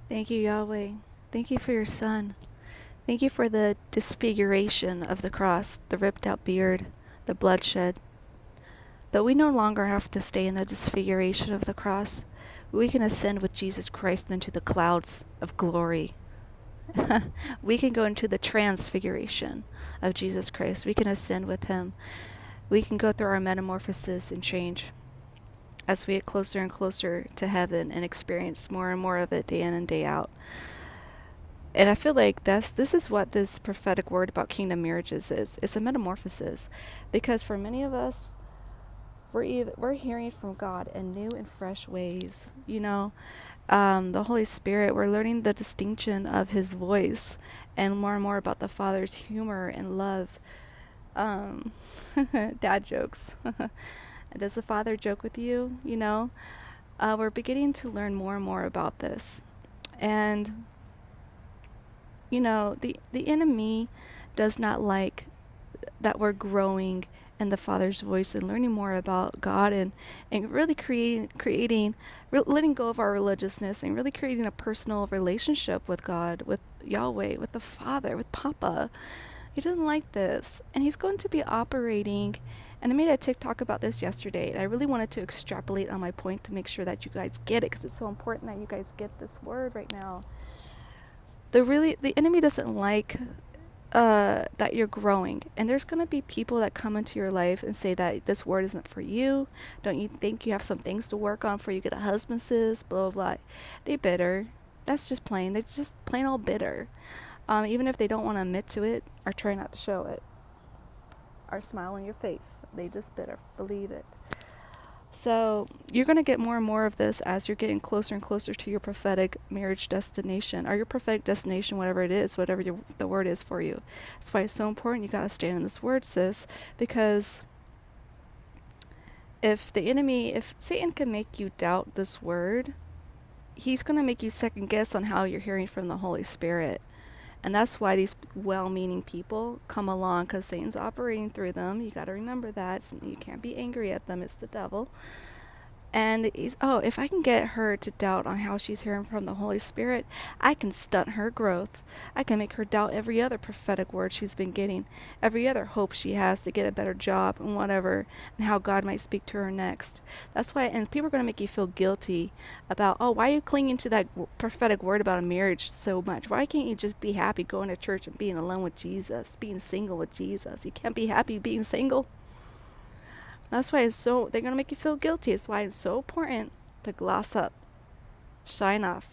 Thank you, Yahweh. Thank you for your Son. Thank you for the disfiguration of the cross, the ripped out beard, the bloodshed. But we no longer have to stay in the disfiguration of the cross. We can ascend with Jesus Christ into the clouds of glory. We can go into the transfiguration of Jesus Christ. We can ascend with him. We can go through our metamorphosis and change as we get closer and closer to heaven and experience more and more of it day in and day out. And I feel like this is what this prophetic word about kingdom marriages is. It's a metamorphosis, because for many of us, we're hearing from God in new and fresh ways. The Holy Spirit. We're learning the distinction of His voice, and more about the Father's humor and love. Um, Dad jokes. Does the Father joke with you? We're beginning to learn more and more about this, and the enemy does not like that we're growing in the Father's voice and learning more about God, and really letting go of our religiousness and really creating a personal relationship with God, with Yahweh, with the Father, with Papa. He doesn't like this, and he's going to be operating. And I made a TikTok about this yesterday, and I really wanted to extrapolate on my point to make sure that you guys get it, because it's so important that you guys get this word right now. The enemy doesn't like that you're growing, and there's going to be people that come into your life and say that this word isn't for you. Don't you think you have some things to work on before you get a husband, sis? Blah blah blah. They bitter. That's just plain. They're just plain all bitter. Even if they don't want to admit to it or try not to show it or smile on your face, they just bitter. Believe it. So you're going to get more and more of this as you're getting closer and closer to your prophetic marriage destination, or your prophetic destination, whatever it is, whatever the word is for you. That's why it's so important you got to stand in this word, sis, because if Satan can make you doubt this word, he's going to make you second guess on how you're hearing from the Holy Spirit. And that's why these well-meaning people come along, because Satan's operating through them. You got to remember that. You can't be angry at them. It's the devil. And if I can get her to doubt on how she's hearing from the Holy Spirit, I can stunt her growth. I can make her doubt every other prophetic word she's been getting, every other hope she has to get a better job and whatever, and how God might speak to her next. That's why, and people are going to make you feel guilty about, why are you clinging to that prophetic word about a marriage so much? Why can't you just be happy going to church and being alone with Jesus, being single with Jesus? You can't be happy being single. That's why they're going to make you feel guilty. It's why it's so important to gloss up, shine off,